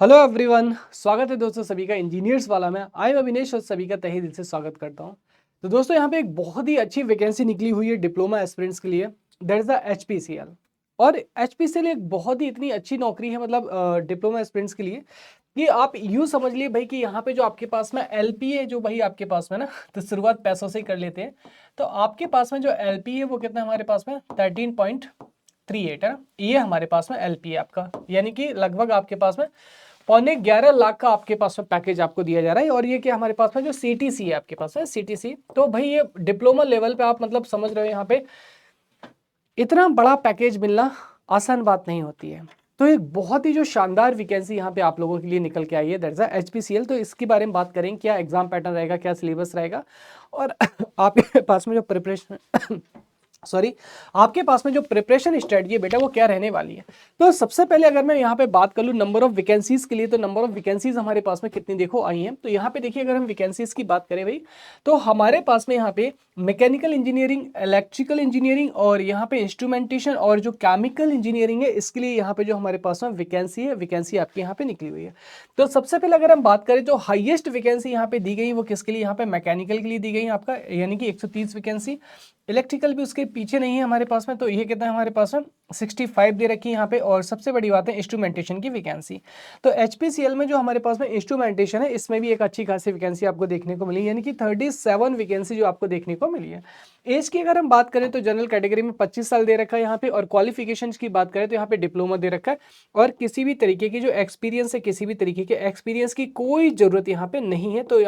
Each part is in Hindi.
हेलो एवरीवन, स्वागत है दोस्तों सभी का इंजीनियर्स वाला में। आई एम अविनेश और सभी का तहे दिल से स्वागत करता हूं। तो दोस्तों यहाँ पे एक बहुत ही अच्छी वैकेंसी निकली हुई है डिप्लोमा एस्पिरेंट्स के लिए, दैट इज द एचपीसीएल। और एचपीसीएल एक बहुत ही इतनी अच्छी नौकरी है, मतलब डिप्लोमा एस्पिरेंट्स के लिए, कि आप यूँ समझ लिए भाई कि यहाँ पे जो आपके पास में एलपी है, जो भाई आपके पास में ना, तो शुरुआत पैसों से ही कर लेते हैं। तो आपके पास में जो एलपी है वो कितना है हमारे पास में 13.38 है ना, ये हमारे पास में एलपी है आपका, यानी कि लगभग आपके पास में 11.5 लाख का आपके पास में पैकेज आपको दिया जा रहा है। और ये कि हमारे पास में जो सीटीसी है आपके पास में सीटीसी, तो भाई ये डिप्लोमा लेवल पे आप मतलब समझ रहे हो, यहाँ पे इतना बड़ा पैकेज मिलना आसान बात नहीं होती है। तो एक बहुत ही जो शानदार वैकेंसी यहाँ पे आप लोगों के लिए निकल के आई है, दैट्स द एचपीसीएल। तो इसके बारे में बात करें, क्या एग्जाम पैटर्न रहेगा, क्या सिलेबस रहेगा, और आपके पास में जो प्रिपरेशन सॉरी आपके पास में जो प्रिपरेशन स्ट्रेटजी है बेटा, वो क्या रहने वाली है। तो सबसे पहले अगर मैं यहाँ पे बात कर लूँ नंबर ऑफ वैकेंसीज के लिए, तो नंबर ऑफ वैकेंसीज हमारे पास में कितनी देखो आई हैं। तो यहाँ पे देखिए, अगर हम वैकेंसीज की बात करें भाई, तो हमारे पास में यहाँ पे मैकेनिकल इंजीनियरिंग, इलेक्ट्रिकल इंजीनियरिंग और यहाँ पे इंस्ट्रूमेंटेशन और जो केमिकल इंजीनियरिंग है, इसके लिए यहाँ पे जो हमारे पास में वैकेंसी है, वैकेंसी आपके यहाँ पे निकली हुई है। तो सबसे पहले अगर हम बात करें, तो हाईएस्ट वैकेंसी यहाँ पे दी गई वो किसके लिए, यहाँ पे मैकेनिकल के लिए दी गई आपका, यानी कि 130 वैकेंसी। इलेक्ट्रिकल भी उसके पीछे नहीं है हमारे पास में, तो ये कितना है हमारे पास में 65 दे रखी है यहाँ पे। और सबसे बड़ी बात है इंस्ट्रूमेंटेशन की वैकेंसी। तो एचपीसीएल में जो हमारे पास में इंस्ट्रूमेंटेशन है, इसमें भी एक अच्छी खासी वैकेंसी आपको देखने को मिली, यानी कि 37 वैकेंसी जो आपको देखने को मिली है। एज की अगर हम बात करें, तो जनरल कैटेगरी में 25 साल दे रखा है यहाँ पे। और क्वालिफिकेशन की बात करें, तो यहाँ पे डिप्लोमा दे रखा है। और किसी भी तरीके की जो एक्सपीरियंस है, किसी भी तरीके के एक्सपीरियंस की कोई जरूरत यहाँ पे नहीं है। तो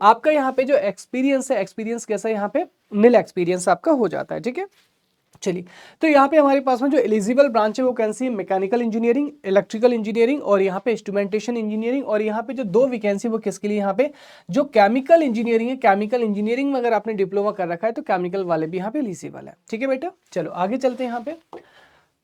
आपका यहाँ पे जो एक्सपीरियंस है, एक्सपीरियंस कैसा है यहाँ पे, नील एक्सपीरियंस आपका हो जाता है। ठीक है, चलिए। तो यहाँ पे हमारे पास में जो एलिजिबल ब्रांच है वो कौन सी है, मैकेनिकल इंजीनियरिंग, इलेक्ट्रिकल इंजीनियरिंग और यहाँ पे इंस्ट्रूमेंटेशन इंजीनियरिंग। और यहाँ पे जो दो वैकेंसी वो किसके लिए, यहाँ पे जो केमिकल इंजीनियरिंग है, केमिकल इंजीनियरिंग में अगर आपने डिप्लोमा कर रखा है, तो केमिकल वाले भी यहाँ पे एलिजिबल है। ठीक है बेटा, चलो आगे चलते हैं यहाँ पे।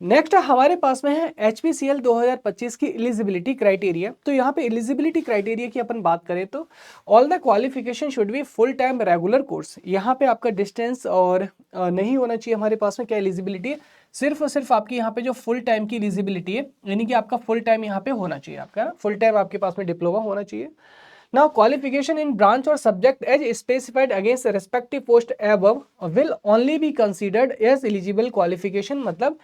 नेक्स्ट हमारे पास में है एचपीसीएल 2025 की एलिजिबिलिटी क्राइटेरिया। तो यहाँ पे एलिजिबिलिटी क्राइटेरिया की अपन बात करें, तो all the qualification should be full time regular course. यहाँ पे आपका डिस्टेंस और नहीं होना चाहिए हमारे पास में। क्या एलिजिबिलिटी है, सिर्फ और सिर्फ आपकी यहाँ पे जो फुल टाइम की एलिजिबिलिटी है, यानी कि आपका फुल टाइम यहाँ पे होना चाहिए, आपका फुल टाइम आपके पास में डिप्लोमा होना चाहिए। Now qualification in branch or subject as specified against the respective post above will only be considered as eligible qualification। मतलब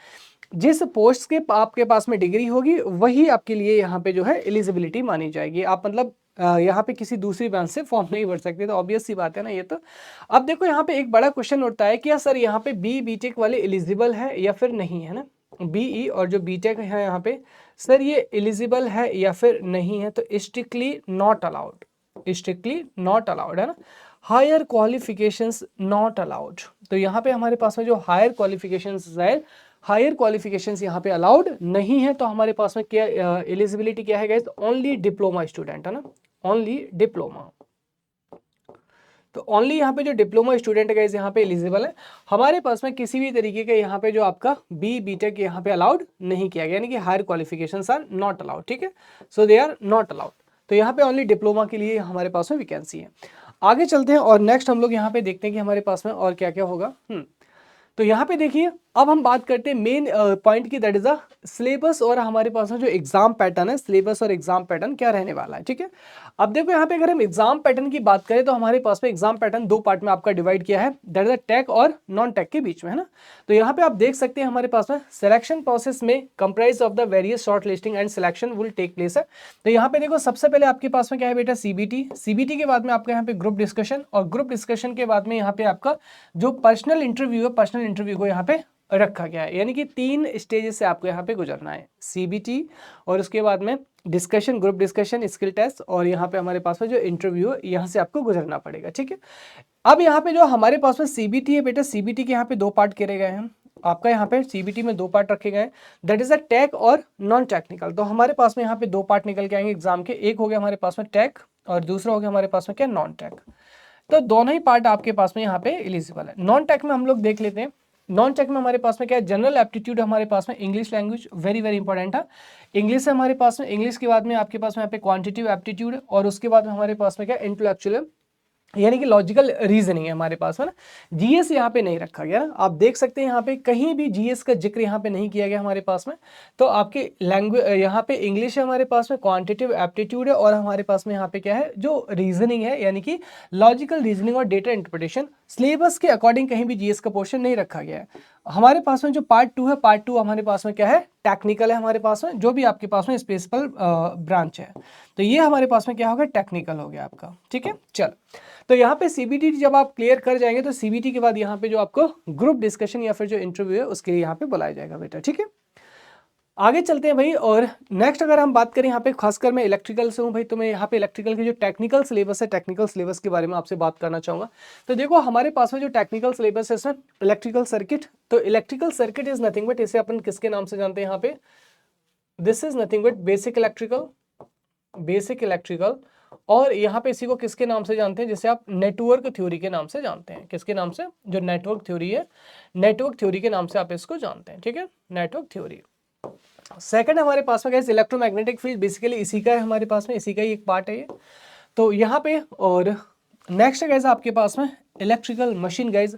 जिस पोस्ट के आपके पास में डिग्री होगी, वही आपके लिए यहाँ पे जो है एलिजिबिलिटी मानी जाएगी। आप मतलब यहाँ पे किसी दूसरी ब्रांच से फॉर्म नहीं भर सकते। तो ऑब्वियस सी बात है ना ये तो। अब देखो यहाँ पे एक बड़ा क्वेश्चन उठता है कि यार सर यहाँ पे बीटेक वाले एलिजिबल है या फिर नहीं, है ना। बीई और जो बीटेक है यहाँ पे, सर ये एलिजिबल है या फिर नहीं है। तो strictly not allowed, strictly not allowed, है ना। Higher qualifications not allowed. तो यहाँ पे हमारे पास में जो हायर क्वालिफिकेशंस है, हायर क्वालिफिकेशंस यहाँ पे अलाउड नहीं है। तो हमारे पास में क्या एलिजिबिलिटी क्या है गाइस, ओनली डिप्लोमा स्टूडेंट, है ना, ओनली डिप्लोमा। तो ओनली यहाँ पे जो डिप्लोमा स्टूडेंट है यहाँ पे एलिजिबल है। हमारे पास में किसी भी तरीके का यहाँ पे जो आपका बीटेक यहाँ पे अलाउड नहीं किया गया, यानी कि higher qualifications are not allowed. ठीक है, so they are not allowed. तो यहाँ पे ओनली डिप्लोमा के लिए हमारे पास में वैकेंसी है। आगे चलते हैं और नेक्स्ट हम लोग यहाँ पे देखते हैं कि हमारे पास में और क्या क्या होगा। तो यहाँ पे देखिए, अब हम बात करते हैं मेन पॉइंट की, दैट इज द सिलेबस और हमारे पास में जो एग्जाम पैटर्न है, सिलेबस और एग्जाम पैटर्न क्या रहने वाला है। ठीक है, अब देखो यहाँ पे अगर हम एग्जाम पैटर्न की बात करें, तो हमारे पास में एग्जाम पैटर्न दो पार्ट में आपका डिवाइड किया है, दैट इज द टेक और नॉन टेक के बीच में, है ना। तो यहाँ पे आप देख सकते हैं हमारे पास में सिलेक्शन प्रोसेस में comprise of the various short listing and selection will take place है। तो यहाँ पे देखो सबसे पहले आपके पास में क्या है बेटा, सीबीटी। सीबीटी के बाद में आपका यहाँ पे ग्रुप डिस्कशन, और ग्रुप डिस्कशन के बाद में यहाँ पे आपका जो पर्सनल इंटरव्यू है, पर्सनल इंटरव्यू को यहाँ पे रखा गया है। यानी कि 3 स्टेजेस से आपको यहाँ पे गुजरना है, सीबीटी और उसके बाद में discussion, group discussion, skill test, और यहाँ पे हमारे पास में जो इंटरव्यू है, यहाँ से आपको गुजरना पड़ेगा। ठीक है, अब यहाँ पे जो हमारे पास में सीबीटी है बेटा, सीबीटी के यहाँ पे 2 पार्ट करे गए हैं। आपका यहाँ पे सीबीटी में 2 पार्ट रखे गए हैं, दैट इज अ टेक और नॉन टेक्निकल। तो हमारे पास में यहाँ पे 2 पार्ट निकल के आएंगे एग्जाम के, एक हो गया हमारे पास में टेक और दूसरा हो गया हमारे पास में क्या, नॉन टेक। तो दोनों ही पार्ट आपके पास में यहाँ पे एलिजिबल है। नॉन टेक में हम लोग देख लेते हैं। नॉन टेक में हमारे पास में क्या है, जनरल एप्टीट्यूड हमारे पास में, English language very very important है। इंग्लिश है हमारे पास में, इंग्लिश के बाद में आपके पास में यहाँ पे क्वांटिटेटिव एप्टीट्यूड, और उसके बाद में हमारे पास में क्या, इंटेलेक्चुअल यानी कि लॉजिकल रीजनिंग है हमारे पास है ना। जीएस यहाँ पे नहीं रखा गया ना, आप देख सकते हैं यहाँ पे कहीं भी जीएस का जिक्र यहाँ पे नहीं किया गया हमारे पास में। तो आपके लैंग्वेज यहाँ पे इंग्लिश है हमारे पास में, क्वांटिटेटिव एप्टीट्यूड है, और हमारे पास में यहाँ पे क्या है जो रीजनिंग है यानी कि लॉजिकल रीजनिंग और डेटा इंटरप्रिटेशन। सिलेबस के अकॉर्डिंग कहीं भी जीएस का पोर्शन नहीं रखा गया है। हमारे पास में जो पार्ट 2 है, पार्ट 2 हमारे पास में क्या है, टेक्निकल है हमारे पास में, जो भी आपके पास में स्पेसिफिक ब्रांच है। तो ये हमारे पास में क्या होगा, टेक्निकल हो गया आपका। ठीक है, चलो तो यहाँ पे सीबीटी जब आप क्लियर कर जाएंगे तो सीबीटी के बाद यहाँ पे जो आपको ग्रुप डिस्कशन या फिर जो इंटरव्यू है उसके लिए यहाँ पे बुलाया जाएगा बेटा। ठीक है, आगे चलते हैं भाई। और नेक्स्ट अगर हम बात करें यहाँ पे, खासकर मैं इलेक्ट्रिकल से हूँ भाई, तो मैं यहाँ पे इलेक्ट्रिकल के जो टेक्निकल सिलेबस है, टेक्निकल सिलेबस के बारे में आपसे बात करना चाहूँगा। तो देखो हमारे पास में जो टेक्निकल सिलेबस है इसमें इलेक्ट्रिकल सर्किट, तो electrical circuit is nothing but, इसे अपन किसके नाम से जानते हैं यहाँ पे, this is nothing but basic electrical, basic electrical. और यहाँ पे इसी को किसके नाम से जानते हैं, जैसे आप नेटवर्क थ्योरी के नाम से जानते हैं। किसके नाम से, जो नेटवर्क थ्योरी है, नेटवर्क थ्योरी के नाम से आप इसको जानते हैं। ठीक है, नेटवर्क थ्योरी। सेकंड हमारे पास में गाइस इलेक्ट्रोमैग्नेटिक फील्ड, बेसिकली इसी का है हमारे पास में, इसी का ही एक पार्ट है ये। तो यहाँ पे और नेक्स्ट गाइस आपके पास में electrical machine guys,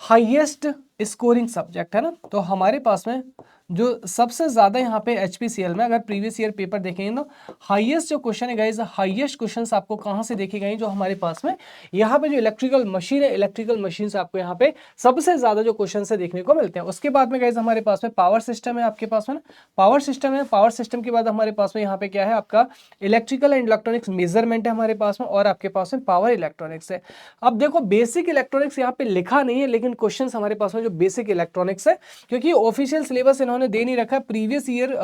highest scoring subject है ना। तो हमारे पास में जो सबसे ज्यादा यहाँ पे एचपीसीएल में अगर प्रीवियस ईयर पेपर देखेंगे तो हाईएस्ट जो क्वेश्चन है गाइस, हाईएस्ट क्वेश्चंस आपको कहाँ से देखे गए, जो हमारे पास में यहाँ पे जो इलेक्ट्रिकल मशीन है, इलेक्ट्रिकल मशीन से आपको यहाँ पे सबसे ज्यादा जो क्वेश्चन है देखने को मिलते हैं। उसके बाद में गाइस हमारे पास में पावर सिस्टम है आपके पास में, पावर सिस्टम है। पावर सिस्टम के बाद हमारे पास में यहाँ पे क्या है, आपका इलेक्ट्रिकल एंड इलेक्ट्रॉनिक्स मेजरमेंट है हमारे पास में, और आपके पास में पावर इलेक्ट्रॉनिक्स है। अब देखो बेसिक इलेक्ट्रॉनिक्स यहाँ पे लिखा नहीं है, लेकिन क्वेश्चन हमारे पास में जो बेसिक इलेक्ट्रॉनिक्स है, क्योंकि ऑफिशियल सिलेबस इन्होंने दे नहीं रखा है, प्रीवियस ईयर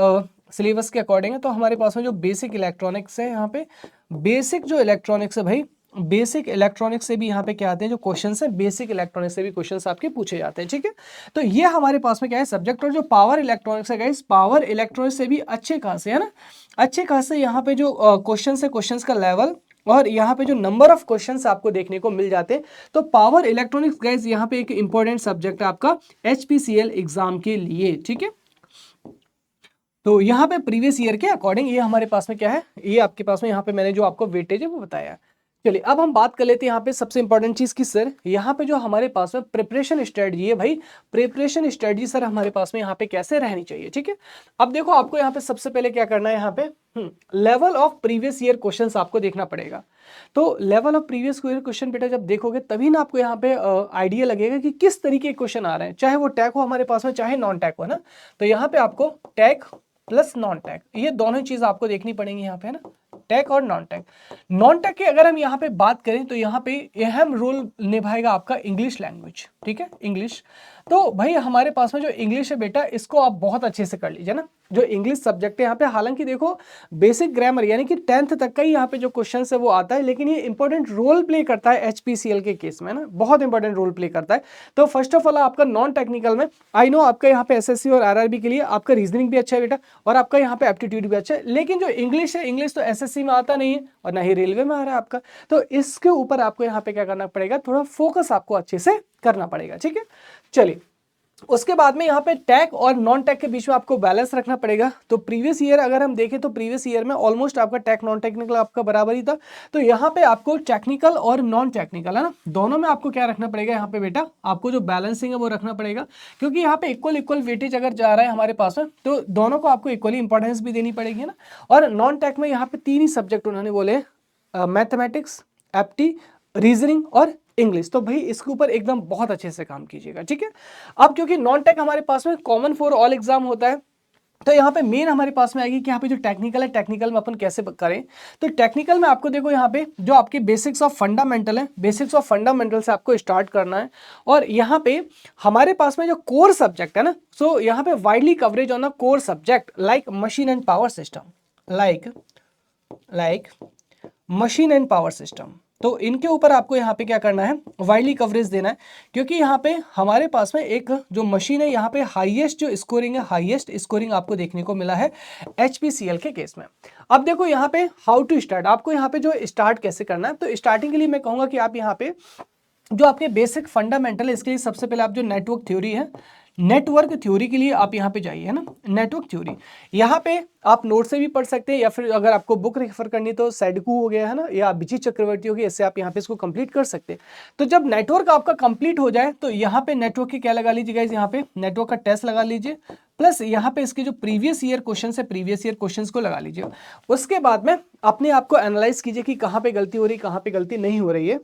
सिलेबस के अकॉर्डिंग है। तो हमारे पास में जो बेसिक इलेक्ट्रॉनिक्स है यहाँ पे, बेसिक जो इलेक्ट्रॉनिक्स है भाई, बेसिक इलेक्ट्रॉनिक्स से भी यहाँ पे क्या आते हैं जो क्वेश्चंस है, बेसिक इलेक्ट्रॉनिक्स से भी क्वेश्चंस आपके पूछे जाते हैं। ठीक है, तो ये हमारे पास में क्या है सब्जेक्ट। और जो पावर इलेक्ट्रॉनिक्स है गाइस, पावर इलेक्ट्रॉनिक्स से भी अच्छे खासे है ना, अच्छे खासे यहाँ पे जो क्वेश्चंस है, क्वेश्चंस का लेवल और यहाँ पे जो नंबर ऑफ क्वेश्चंस आपको देखने को मिल जाते हैं। तो पावर इलेक्ट्रॉनिक्स गाइस यहाँ पे एक इंपॉर्टेंट सब्जेक्ट है आपका एचपीसीएल एग्जाम के लिए। ठीक है, तो यहाँ पे प्रीवियस ईयर के अकॉर्डिंग ये हमारे पास में क्या है, ये आपके पास में यहाँ पे मैंने जो आपको वेटेज है वो बताया। चलिए अब हम बात कर लेते हैं यहाँ पे सबसे इंपॉर्टेंट चीज की सर, यहाँ पे जो हमारे पास में प्रिपरेशन स्ट्रेटजी है भाई, प्रिपरेशन स्ट्रेटजी सर हमारे पास में यहाँ पे कैसे रहनी चाहिए। ठीक है, अब देखो आपको यहाँ पे सबसे पहले क्या करना है, यहाँ पे level of previous year questions आपको देखना पड़ेगा। तो level of previous year question बेटा जब देखोगे तभी ना आपको यहाँ पे आइडिया लगेगा कि किस तरीके के क्वेश्चन आ रहे हैं, चाहे वो टैग हो हमारे पास में, चाहे नॉन टैग हो ना। तो यहाँ पे आपको टैग प्लस नॉन टैग, ये दोनों ही चीज आपको देखनी पड़ेंगी यहाँ पे है ना, टैग और नॉन टैग। नॉन टैग की अगर हम यहाँ पे बात करें तो यहाँ पे अहम रोल निभाएगा आपका इंग्लिश लैंग्वेज। ठीक है, इंग्लिश। तो भाई हमारे पास में जो इंग्लिश है बेटा, इसको आप बहुत अच्छे से कर लीजिए ना, जो इंग्लिश सब्जेक्ट है यहाँ पे। हालांकि देखो बेसिक ग्रामर यानी कि 10th तक का ही यहाँ पे जो क्वेश्चन है वो आता है, लेकिन ये इंपॉर्टेंट रोल प्ले करता है एचपीसीएल के केस में ना, बहुत इंपॉर्टेंट रोल प्ले करता है। तो फर्स्ट ऑफ ऑल आपका नॉन टेक्निकल में, आई नो आपका यहाँ पे एसएससी और आरआरबी के लिए आपका रीजनिंग भी अच्छा है बेटा, और आपका यहाँ पे एप्टीट्यूड भी अच्छा है, लेकिन जो इंग्लिश है, इंग्लिश तो एसएससी में आता नहीं है और ना ही रेलवे में आ रहा है आपका। तो इसके ऊपर आपको यहाँ पे क्या करना पड़ेगा, थोड़ा फोकस आपको अच्छे से करना पड़ेगा। ठीक है, चलिए उसके बाद में यहाँ पे टैग और नॉन टैग के बीच में आपको बैलेंस रखना पड़ेगा। तो प्रीवियस ईयर अगर हम देखें तो प्रीवियस ईयर में ऑलमोस्ट आपका टैग नॉन टेक्निकल आपका बराबर ही था। तो यहाँ पे आपको टेक्निकल और नॉन टेक्निकल है ना, दोनों में आपको क्या रखना पड़ेगा, यहाँ पे बेटा आपको जो बैलेंसिंग है वो रखना पड़ेगा, क्योंकि यहाँ पे इक्वल वेटेज अगर जा रहा है हमारे पास में तो दोनों को आपको इक्वली इंपॉर्टेंस भी देनी पड़ेगी ना। और नॉन टैग में यहाँ पे 3 ही सब्जेक्ट उन्होंने बोले, मैथमेटिक्स, एप्टी, रीजनिंग और इंग्लिश। तो भाई इसके ऊपर एकदम बहुत अच्छे से काम कीजिएगा। ठीक है, अब क्योंकि नॉन टेक हमारे पास में कॉमन फॉर ऑल एग्जाम होता है, तो यहाँ पे मेन हमारे पास में आएगी कि यहाँ पे जो टेक्निकल है, टेक्निकल में अपन कैसे करें। तो टेक्निकल में आपको देखो यहाँ पे जो आपके बेसिक्स ऑफ फंडामेंटल है, बेसिक्स ऑफ फंडामेंटल से आपको स्टार्ट करना है। और यहाँ पे हमारे पास में जो कोर सब्जेक्ट है ना, सो यहाँ पे widely coverage on the core subject like machine and power system, like machine and power system. तो इनके ऊपर आपको यहाँ पे क्या करना है, वाइडली कवरेज देना है, क्योंकि यहाँ पे हमारे पास में एक जो मशीन है, यहाँ पे हाईएस्ट जो स्कोरिंग है, हाईएस्ट स्कोरिंग आपको देखने को मिला है एचपीसीएल के केस में। अब देखो यहाँ पे हाउ टू स्टार्ट, आपको यहाँ पे जो स्टार्ट कैसे करना है। तो स्टार्टिंग के लिए मैं कहूँगा कि आप यहाँ पे जो आपके बेसिक फंडामेंटल है, इसके लिए सबसे पहले आप जो नेटवर्क थ्योरी है, नेटवर्क थ्योरी के लिए आप यहाँ पे जाइए, है ना, नेटवर्क थ्योरी। यहाँ पे आप नोट से भी पढ़ सकते हैं, या फिर अगर आपको बुक रेफर करनी तो सैडकू हो गया, है ना, या अभिजीत चक्रवर्ती हो गया, इससे आप यहाँ पे इसको कंप्लीट कर सकते हैं। तो जब नेटवर्क आपका कंप्लीट हो जाए तो यहाँ पे नेटवर्क की क्या लगा लीजिएगा, यहाँ पे नेटवर्क का टेस्ट लगा लीजिए, प्लस यहाँ पे इसके जो प्रीवियस ईयर क्वेश्चन है, प्रीवियस ईयर क्वेश्चंस को लगा लीजिए। उसके बाद में अपने आप को एनालाइज कीजिए कि कहाँ पे गलती हो रही है, कहाँ पे गलती नहीं हो रही है।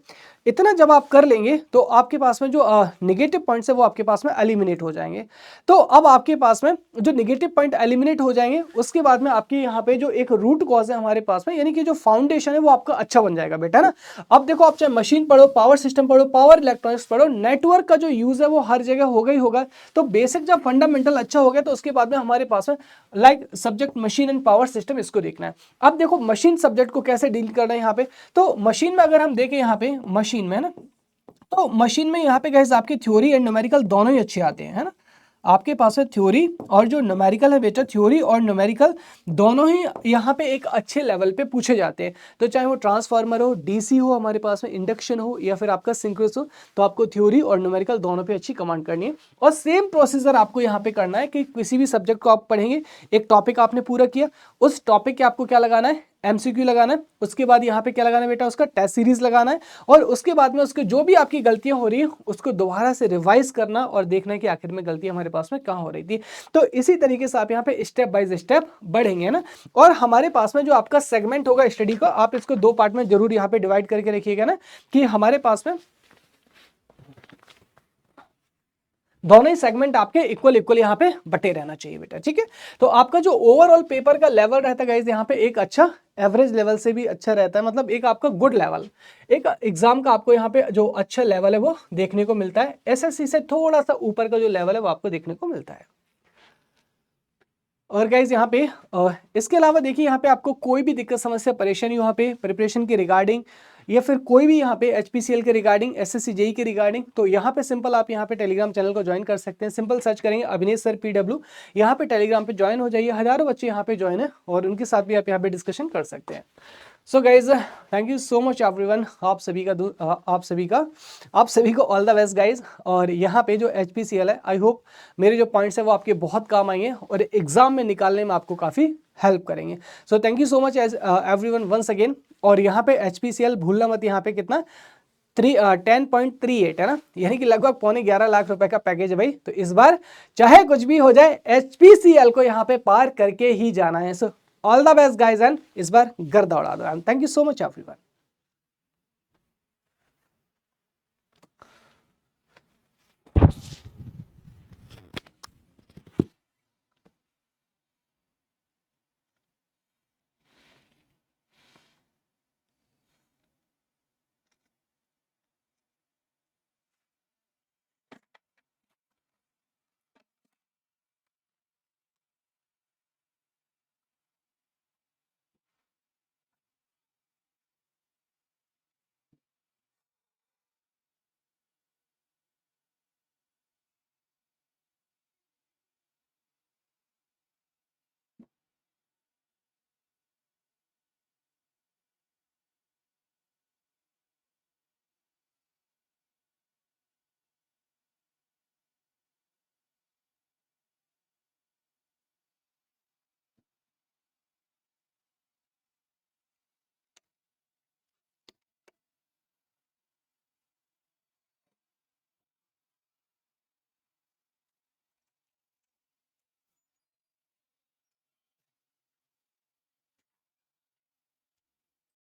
इतना जब आप कर लेंगे तो आपके पास में जो नेगेटिव पॉइंट्स है वो आपके पास में एलिमिनेट हो जाएंगे। तो अब आपके पास में जो नेगेटिव पॉइंट एलिमिनेट हो जाएंगे, उसके बाद में आपके यहाँ पे जो एक रूट कॉज है हमारे पास में, यानी कि जो फाउंडेशन है वो आपका अच्छा बन जाएगा बेटा ना। अब देखो, आप चाहे मशीन पढ़ो, पावर सिस्टम पढ़ो, पावर इलेक्ट्रॉनिक्स पढ़ो, नेटवर्क का जो यूज है वो हर जगह होगा ही होगा। तो बेसिक जब फंडामेंटल अच्छा हो गया तो उसके बाद में हमारे पास में like subject machine and power system, इसको देखना है। अब देखो मशीन सब्जेक्ट को कैसे डील करना है यहाँ पे। तो मशीन में अगर हम देखें, यहाँ पे मशीन में, है ना, तो मशीन में यहाँ पे गाइस आपके थ्योरी एंड न्यूमेरिकल दोनों ही अच्छे आते हैं, है ना। आपके पास है थ्योरी और जो न्यूमेरिकल है बेटा, थ्योरी और न्यूमेरिकल दोनों ही यहाँ पे एक अच्छे लेवल पे पूछे जाते हैं। तो चाहे वो ट्रांसफार्मर हो, डीसी हो, हमारे पास में इंडक्शन हो, या फिर आपका सिंक्रोनस हो, तो आपको थ्योरी और न्यूमेरिकल दोनों पे अच्छी कमांड करनी है। और सेम प्रोसीजर आपको यहाँ पे करना है कि किसी भी सब्जेक्ट को आप पढ़ेंगे, एक टॉपिक आपने पूरा किया, उस टॉपिक के आपको क्या लगाना है, एमसीक्यू लगाना है। उसके बाद यहाँ पे क्या लगाना है बेटा, उसका टेस्ट सीरीज लगाना है। और उसके बाद में उसके जो भी आपकी गलतियां हो रही है उसको दोबारा से रिवाइज करना और देखना है कि आखिर में गलती हमारे पास में कहाँ हो रही थी। तो इसी तरीके से आप यहाँ पे स्टेप बाय स्टेप बढ़ेंगे ना। और हमारे पास में जो आपका सेगमेंट होगा स्टडी का, आप इसको दो पार्ट में जरूर यहाँ पे डिवाइड करके रखिएगा ना, कि हमारे पास में दोनों ही सेगमेंट आपके इक्वल यहाँ पे बटे रहना चाहिए बेटा, ठीक है। तो आपका जो ओवरऑल पेपर का लेवल रहता है गाइस, यहाँ पे एक अच्छा एवरेज लेवल से भी अच्छा रहता है, मतलब एक आपका गुड लेवल, एक एग्जाम का आपको यहाँ पे जो अच्छा लेवल है वो देखने को मिलता है। एसएससी से थोड़ा सा ऊपर का जो लेवल है वो आपको देखने को मिलता है। और गाइज यहाँ पे इसके अलावा देखिए, यहाँ पे आपको कोई भी दिक्कत, समस्या, परेशानी यहाँ पे प्रिपरेशन के रिगार्डिंग, या फिर कोई भी यहाँ पे एचपीसीएल के रिगार्डिंग, एसएससी जेई के रिगार्डिंग, तो यहाँ पे सिंपल आप यहाँ पे टेलीग्राम चैनल को ज्वाइन कर सकते हैं। सिंपल सर्च करेंगे अभिनेश सर पीडब्ल्यू, यहाँ पे टेलीग्राम पे ज्वाइन हो जाइए। हजारों बच्चे यहाँ पे ज्वाइन है और उनके साथ भी आप यहाँ पे डिस्कशन कर सकते हैं। So guys, thank you so much everyone, आप सभी को ऑल द बेस्ट गाइज। और यहाँ पे जो एचपीसीएल है, आई होप मेरे जो पॉइंट्स है वो आपके बहुत काम आएंगे और एग्जाम में निकालने में आपको काफ़ी हेल्प करेंगे। So thank you so much everyone once again. और यहाँ पे एचपीसीएल भूलना मत, यहाँ पे कितना 10.38 है ना, यानी कि लगभग 11.25 लाख रुपए का पैकेज है भाई। तो इस बार चाहे कुछ भी हो जाए, एचपीसीएल को यहाँ पे पार करके ही जाना है। So all the best guys, and इस बार गर्दा उड़ा दो। Thank you so much everyone.